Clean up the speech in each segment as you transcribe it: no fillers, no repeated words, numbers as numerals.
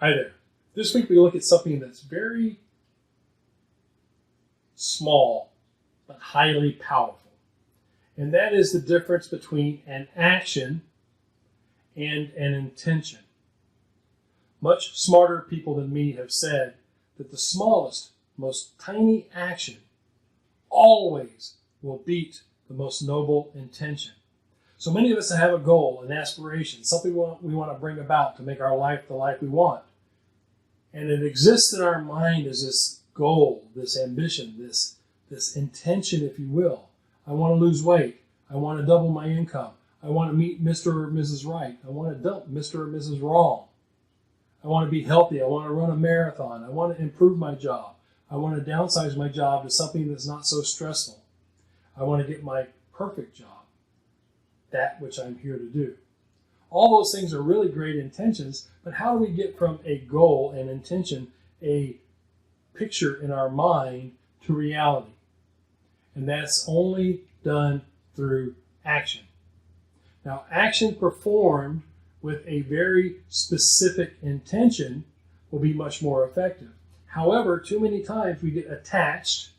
Hi there. This week we look at something that's very small but highly powerful. And that is the difference between an action and an intention. Much smarter people than me have said that the smallest, most tiny action always will beat the most noble intention. So many of us have a goal, an aspiration, something we want to bring about to make our life the life we want. And it exists in our mind as this goal, this ambition, this intention, if you will. I want to lose weight. I want to double my income. I want to meet Mr. or Mrs. Right. I want to dump Mr. or Mrs. Wrong. I want to be healthy. I want to run a marathon. I want to improve my job. I want to downsize my job to something that's not so stressful. I want to get my perfect job, that which I'm here to do. All those things are really great intentions, but how do we get from a goal, an intention, a picture in our mind to reality? And that's only done through action. Now, action performed with a very specific intention will be much more effective. However, too many times we get attached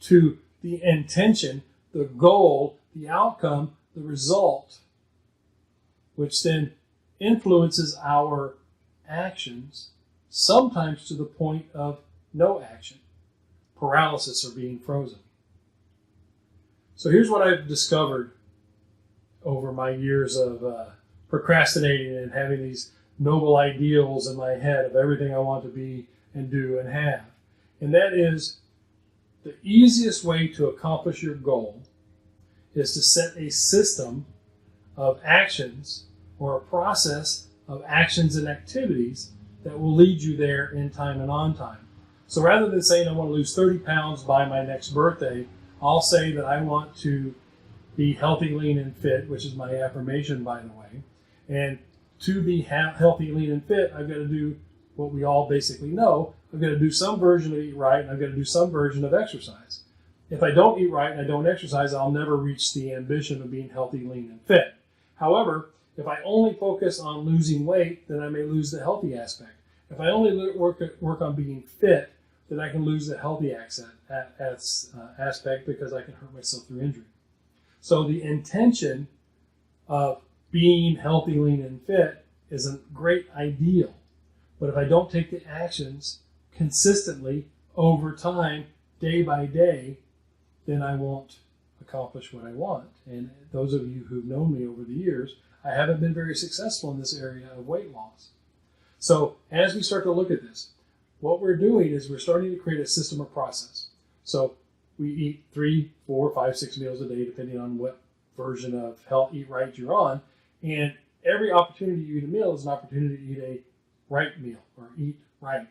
to the intention, the goal, the outcome, the result, which then influences our actions, sometimes to the point of no action, paralysis or being frozen. So here's what I've discovered over my years of procrastinating and having these noble ideals in my head of everything I want to be and do and have. And that is the easiest way to accomplish your goal is to set a system of actions or a process of actions and activities that will lead you there in time and on time. So rather than saying I want to lose 30 pounds by my next birthday, I'll say that I want to be healthy, lean, and fit, which is my affirmation, by the way. And to be healthy, lean, and fit, I've got to do what we all basically know. I've got to do some version of eat right, and I've got to do some version of exercise. If I don't eat right and I don't exercise, I'll never reach the ambition of being healthy, lean, and fit. However, if I only focus on losing weight, then I may lose the healthy aspect. If I only work on being fit, then I can lose the healthy aspect because I can hurt myself through injury. So the intention of being healthy, lean, and fit is a great ideal. But if I don't take the actions consistently over time, day by day, then I won't accomplish what I want. And those of you who've known me over the years, I haven't been very successful in this area of weight loss. So as we start to look at this, what we're doing is we're starting to create a system or process. So we eat 3, 4, 5, 6 meals a day, depending on what version of health eat right you're on. And every opportunity you eat a meal is an opportunity to eat a right meal or eat right.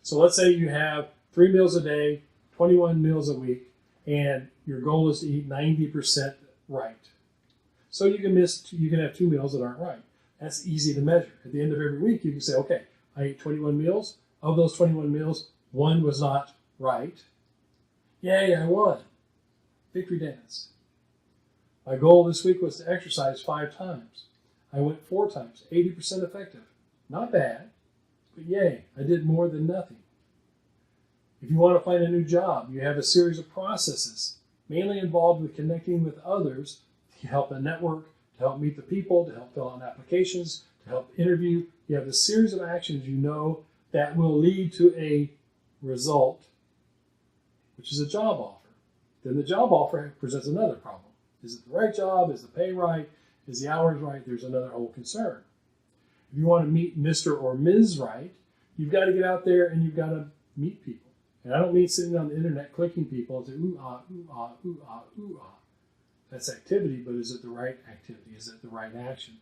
So let's say you have 3 meals a day, 21 meals a week, and your goal is to eat 90% right. So you can have 2 meals that aren't right. That's easy to measure. At the end of every week, you can say, okay, I ate 21 meals. Of those 21 meals, 1 was not right. Yay, I won. Victory dance. My goal this week was to exercise 5 times. I went 4 times, 80% effective. Not bad, but yay, I did more than nothing. If you want to find a new job, you have a series of processes, mainly involved with connecting with others to help the network, to help meet the people, to help fill out applications, to help interview. You have a series of actions you know that will lead to a result, which is a job offer. Then the job offer presents another problem. Is it the right job? Is the pay right? Is the hours right? There's another whole concern. If you want to meet Mr. or Ms. Right, you've got to get out there and you've got to meet people. And I don't mean sitting on the internet clicking people and say, ooh, ah, ooh, ah, ooh, ah, ooh, ah. That's activity, but is it the right activity? Is it the right action?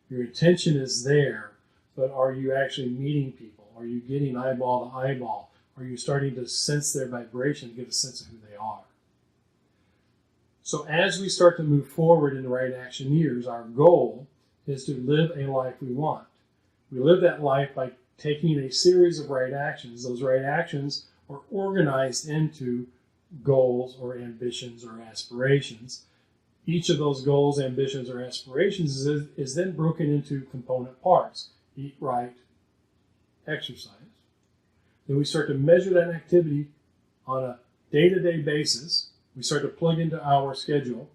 Your intention is there, but are you actually meeting people? Are you getting eyeball to eyeball? Are you starting to sense their vibration, get a sense of who they are? So as we start to move forward in the right action years, our goal is to live a life we want. We live that life by taking a series of right actions. Those right actions are organized into goals or ambitions or aspirations. Each of those goals, ambitions, or aspirations is then broken into component parts. Eat right, exercise. Then we start to measure that activity on a day-to-day basis. We start to plug into our schedule.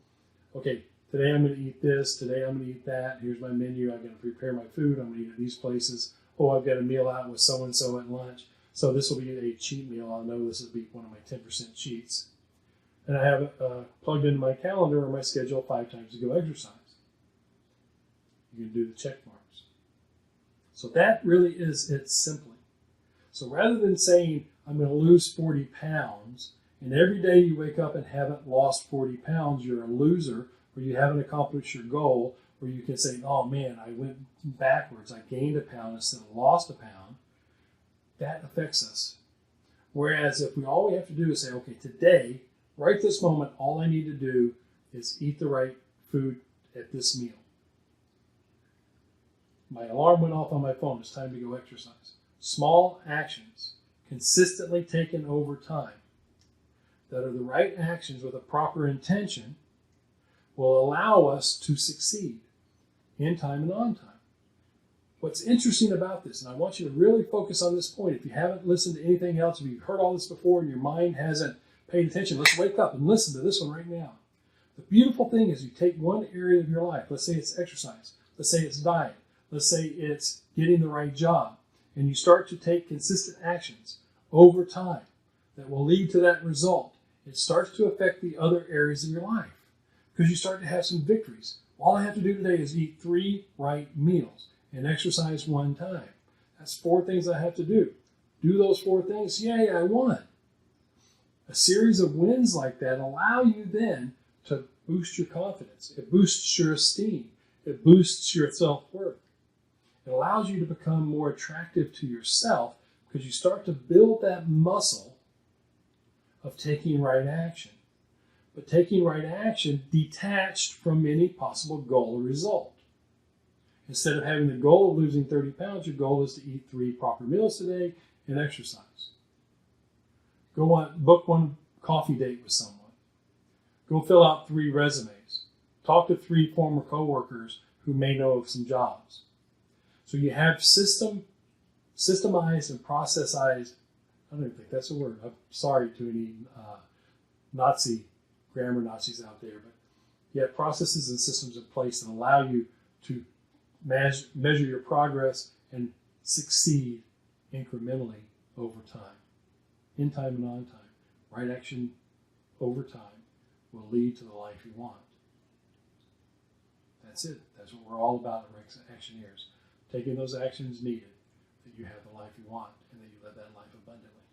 Okay, today I'm going to eat this. Today I'm going to eat that. Here's my menu. I'm going to prepare my food. I'm going to eat at these places. Oh, I've got a meal out with so-and-so at lunch. So this will be a cheat meal. I'll know this will be one of my 10% cheats. And I have it plugged into my calendar or my schedule 5 times to go exercise. You can do the check marks. So that really is it simply. So rather than saying, I'm going to lose 40 pounds, and every day you wake up and haven't lost 40 pounds, you're a loser, or you haven't accomplished your goal, or you can say, oh man, I went backwards, I gained a pound instead of lost a pound, that affects us. Whereas if all we have to do is say, okay, today, right this moment, all I need to do is eat the right food at this meal. My alarm went off on my phone, it's time to go exercise. Small actions, consistently taken over time, that are the right actions with a proper intention, will allow us to succeed in time and on time. What's interesting about this, and I want you to really focus on this point, if you haven't listened to anything else, if you've heard all this before and your mind hasn't paid attention, let's wake up and listen to this one right now. The beautiful thing is you take one area of your life, let's say it's exercise, let's say it's diet, let's say it's getting the right job, and you start to take consistent actions over time that will lead to that result. It starts to affect the other areas of your life because you start to have some victories. All I have to do today is eat 3 right meals and exercise 1 time. That's 4 things I have to do. Do those 4 things, yay, I won. A series of wins like that allow you then to boost your confidence. It boosts your esteem. It boosts your self-worth. It allows you to become more attractive to yourself because you start to build that muscle of taking right action. But taking right action detached from any possible goal or result. Instead of having the goal of losing 30 pounds, your goal is to eat 3 proper meals today and exercise. Book 1 coffee date with someone. Go fill out 3 resumes. Talk to 3 former coworkers who may know of some jobs. So you have systemized and processized, I don't even think that's a word. I'm sorry to any grammar Nazis out there, but you have processes and systems in place that allow you to measure your progress and succeed incrementally over time, in time and on time. Right action over time will lead to the life you want. That's it. That's what we're all about at Actioneers. Taking those actions needed that you have the life you want and that you live that life abundantly.